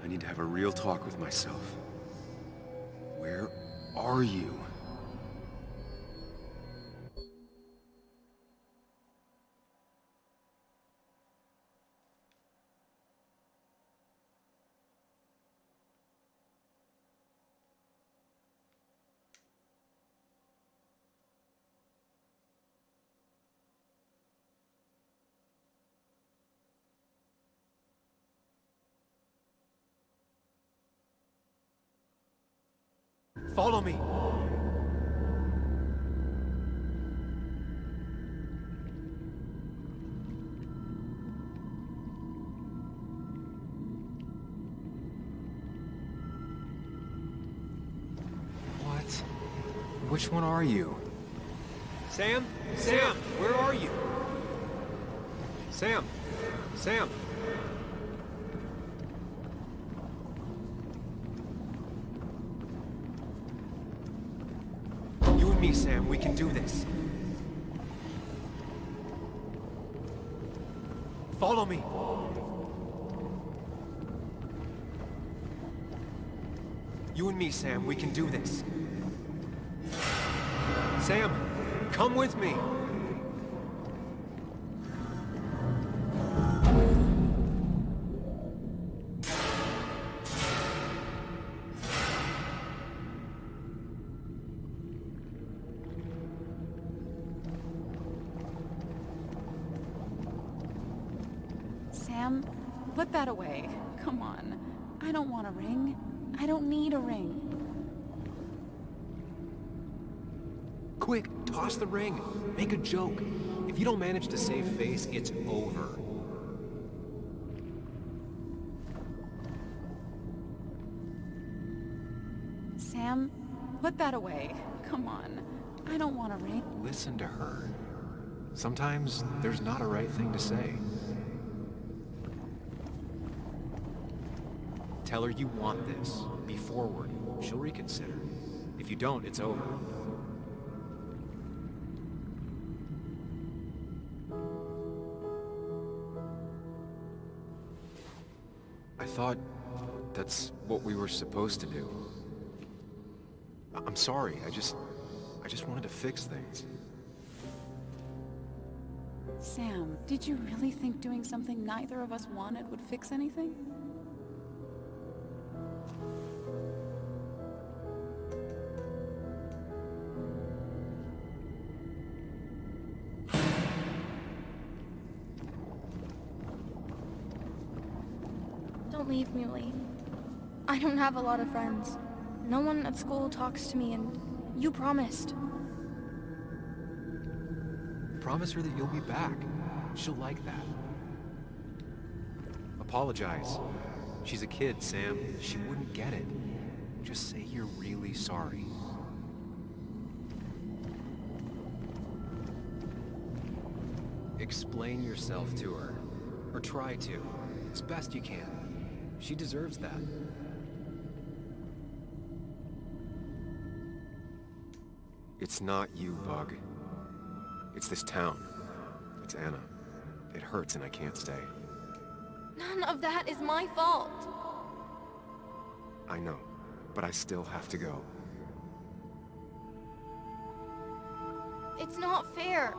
I need to have a real talk with myself. Where are you? Follow me! What? Which one are you? Sam? Sam, where are you? Sam! Sam! You and me, Sam, we can do this. Follow me. You and me, Sam, we can do this. Sam, come with me. Sam, put that away. Come on. I don't want a ring. I don't need a ring. Quick, toss the ring. Make a joke. If you don't manage to save face, it's over. Sam, put that away. Come on. I don't want a ring. Listen to her. Sometimes there's not a right thing to say. Tell her you want this. Be forward. She'll reconsider. If you don't, it's over. I thought that's what we were supposed to do. I'm sorry, I just wanted to fix things. Sam, did you really think doing something neither of us wanted would fix anything? Don't leave me, Lee. I don't have a lot of friends. No one at school talks to me, and you promised. Promise her that you'll be back. She'll like that. Apologize. She's a kid, Sam. She wouldn't get it. Just say you're really sorry. Explain yourself to her. Or try to. As best you can. She deserves that. It's not you, Bug. It's this town. It's Anna. It hurts and I can't stay. None of that is my fault. I know, but I still have to go. It's not fair.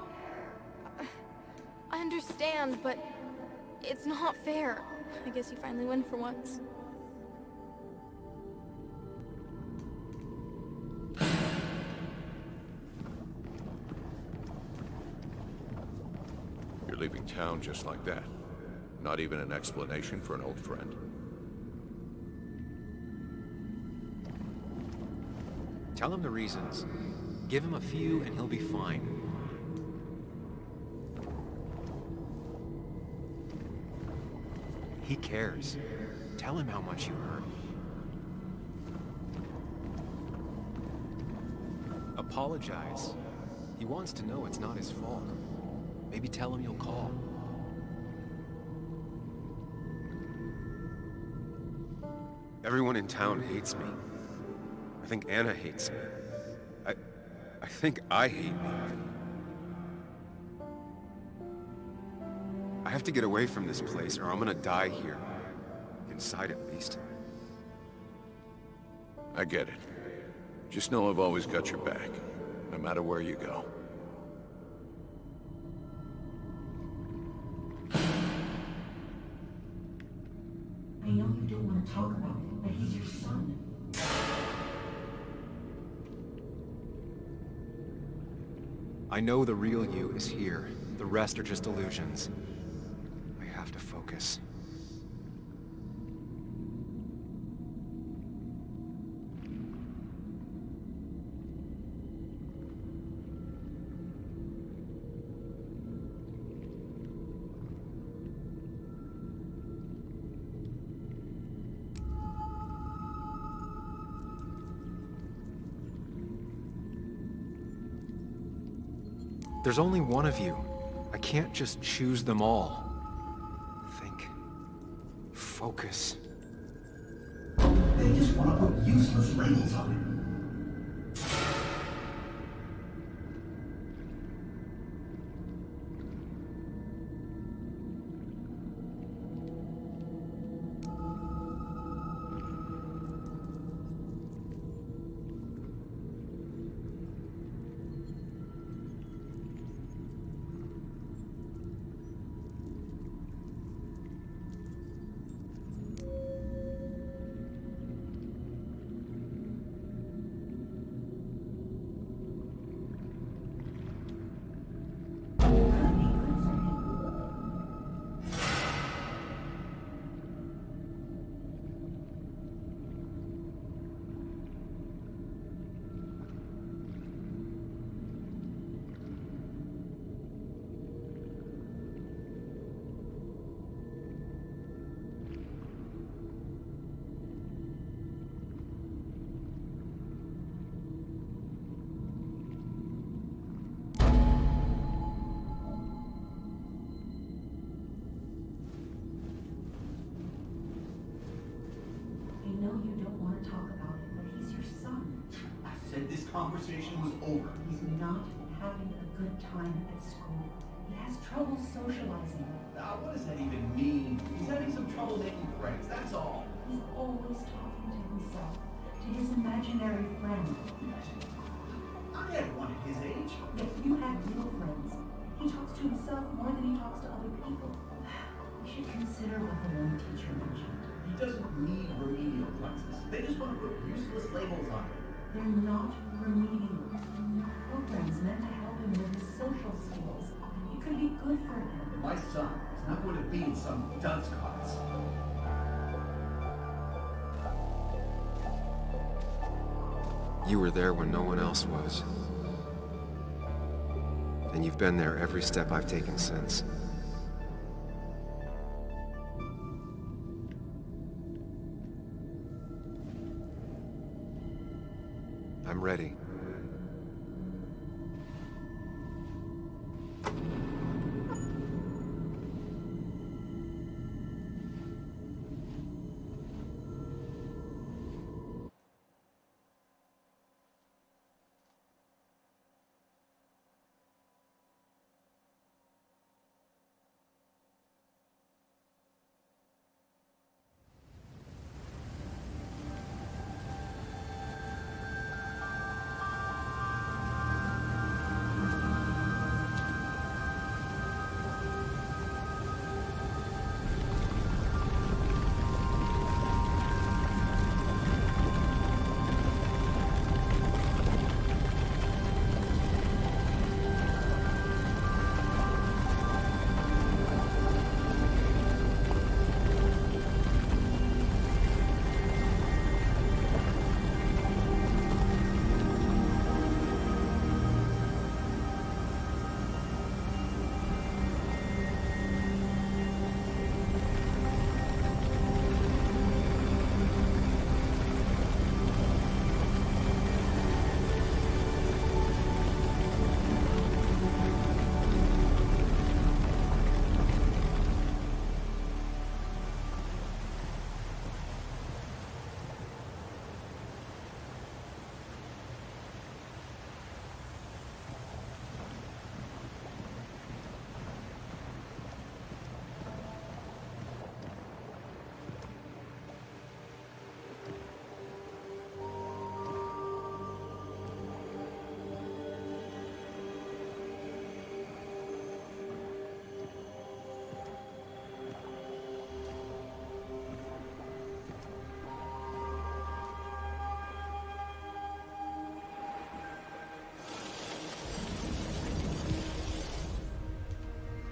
I understand, but it's not fair. I guess you finally win for once. You're leaving town just like that. Not even an explanation for an old friend. Tell him the reasons. Give him a few and he'll be fine. He cares. Tell him how much you hurt. Apologize. He wants to know it's not his fault. Maybe tell him you'll call. Everyone in town hates me. I think Anna hates me. I think I hate me. I have to get away from this place or I'm gonna die here. inside at least. I get it. Just know I've always got your back, no matter where you go. I know you don't want to talk about it, but he's your son. I know the real you is here. The rest are just illusions. I have to focus. There's only one of you. I can't just choose them all. Think. Focus. They just want to put useless labels on it. This conversation was over. He's not having a good time at school. He has trouble socializing. Now, what does that even mean? He's having some trouble making friends, that's all. He's always talking to himself, to his imaginary friend. I had one at his age. Yet you have real friends. He talks to himself more than he talks to other people. You should consider what the one teacher mentioned. He doesn't need remedial classes. They just want to put useless labels on it. They're not remedial. Programs meant to help him with his social skills. It could be good for him. But my son is not going to be in some dunce class. You were there when no one else was. And you've been there every step I've taken since. I'm ready.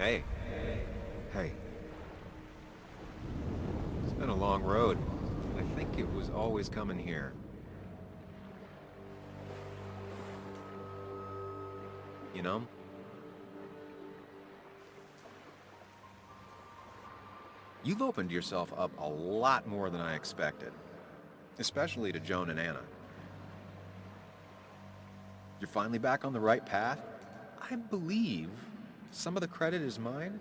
Hey. Hey. It's been a long road. I think it was always coming here. You know? You've opened yourself up a lot more than I expected. Especially to Joan and Anna. You're finally back on the right path? I believe some of the credit is mine.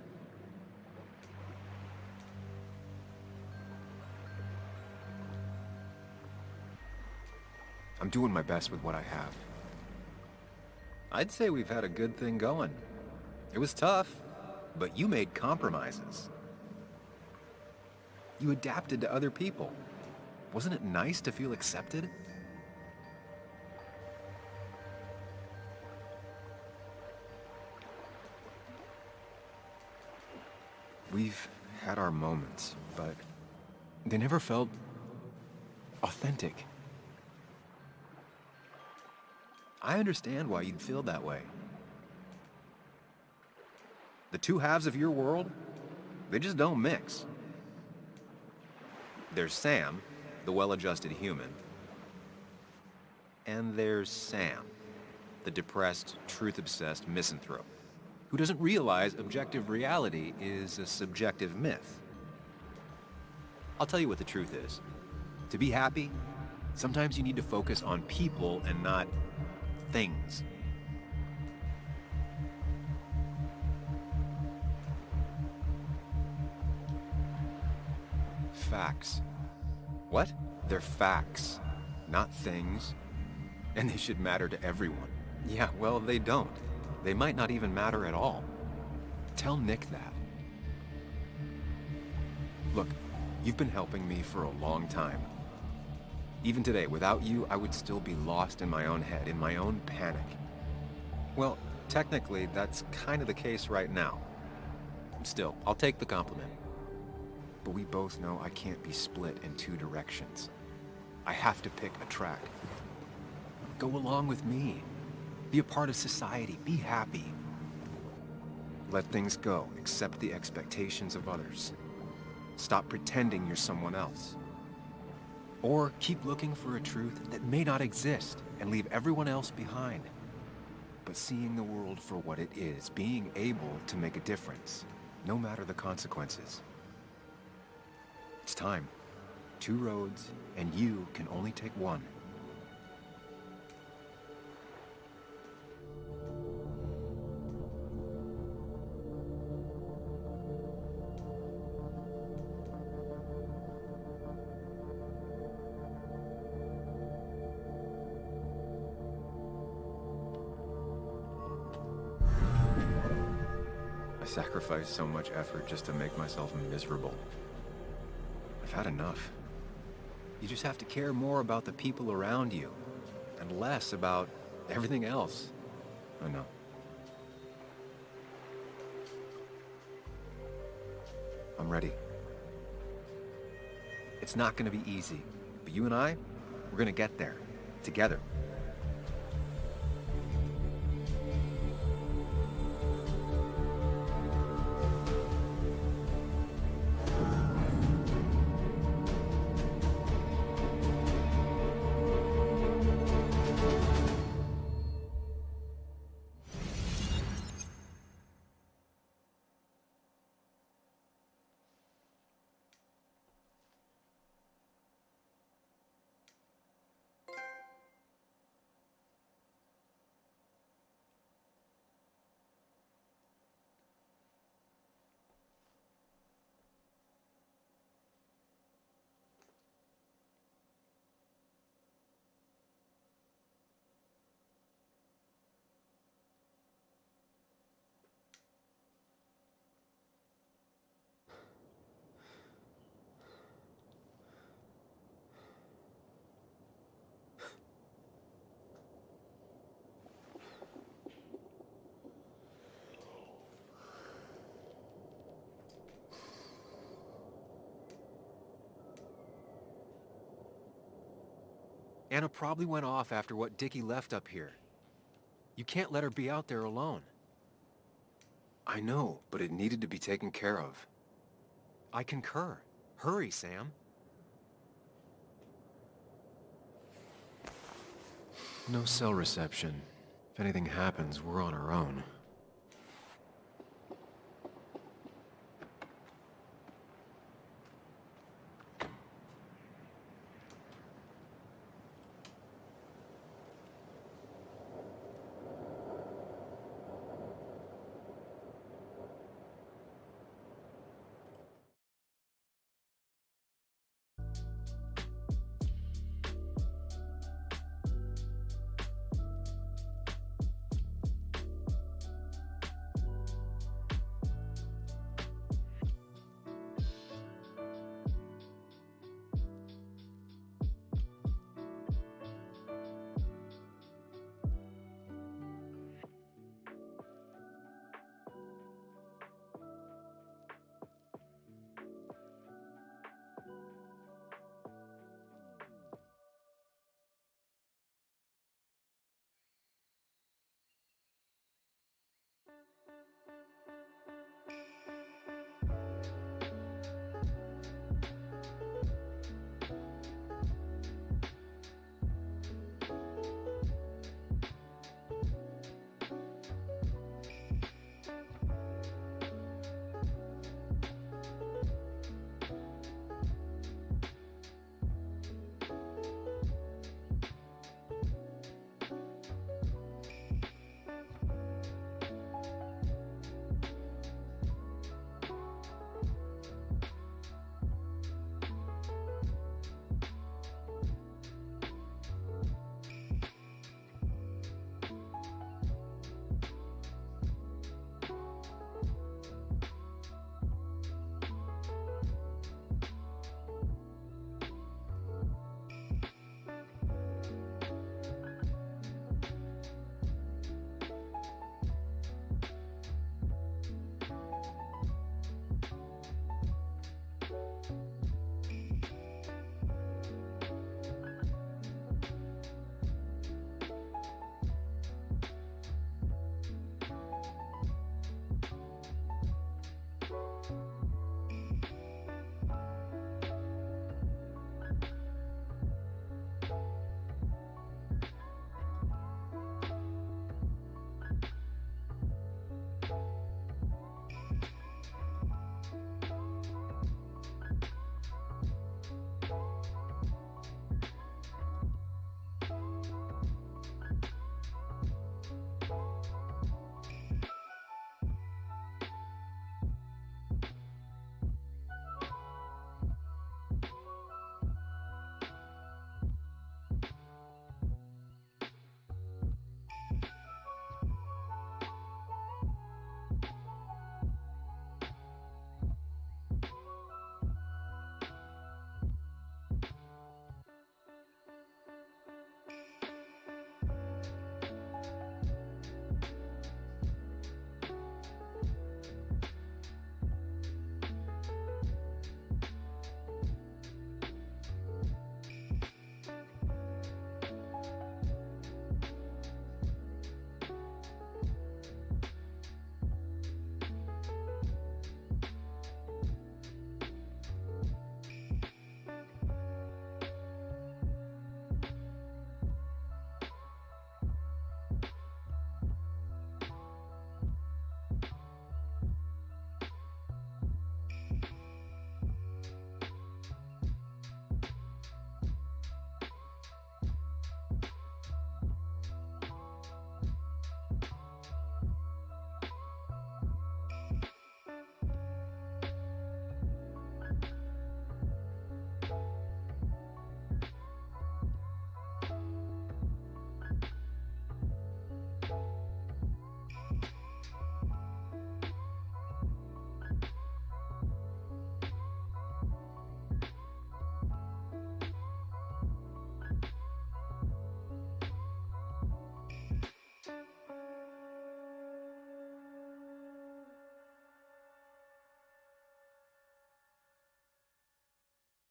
I'm doing my best with what I have. I'd say we've had a good thing going. It was tough, but you made compromises. You adapted to other people. Wasn't it nice to feel accepted? We've had our moments, but they never felt authentic. I understand why you'd feel that way. The two halves of your world, they just don't mix. There's Sam, the well-adjusted human, and there's Sam, the depressed, truth-obsessed misanthrope, who doesn't realize objective reality is a subjective myth. I'll tell you what the truth is. To be happy, sometimes you need to focus on people and not things. Facts. What? They're facts, not things. And they should matter to everyone. Yeah, well, they don't. They might not even matter at all. Tell Nick that. Look, you've been helping me for a long time. Even today, without you, I would still be lost in my own head, in my own panic. Well, technically, that's kind of the case right now. Still, I'll take the compliment. But we both know I can't be split in two directions. I have to pick a track. Go along with me. Be a part of society. Be happy. Let things go. Accept the expectations of others. Stop pretending you're someone else. Or keep looking for a truth that may not exist and leave everyone else behind. But seeing the world for what it is, being able to make a difference, no matter the consequences. It's time. Two roads, and you can only take one. I sacrificed so much effort just to make myself miserable. I've had enough. You just have to care more about the people around you, and less about everything else. I know. I'm ready. It's not gonna be easy, but you and I, we're gonna get there, together. Anna probably went off after what Dickie left up here. You can't let her be out there alone. I know, but it needed to be taken care of. I concur. Hurry, Sam. No cell reception. If anything happens, we're on our own.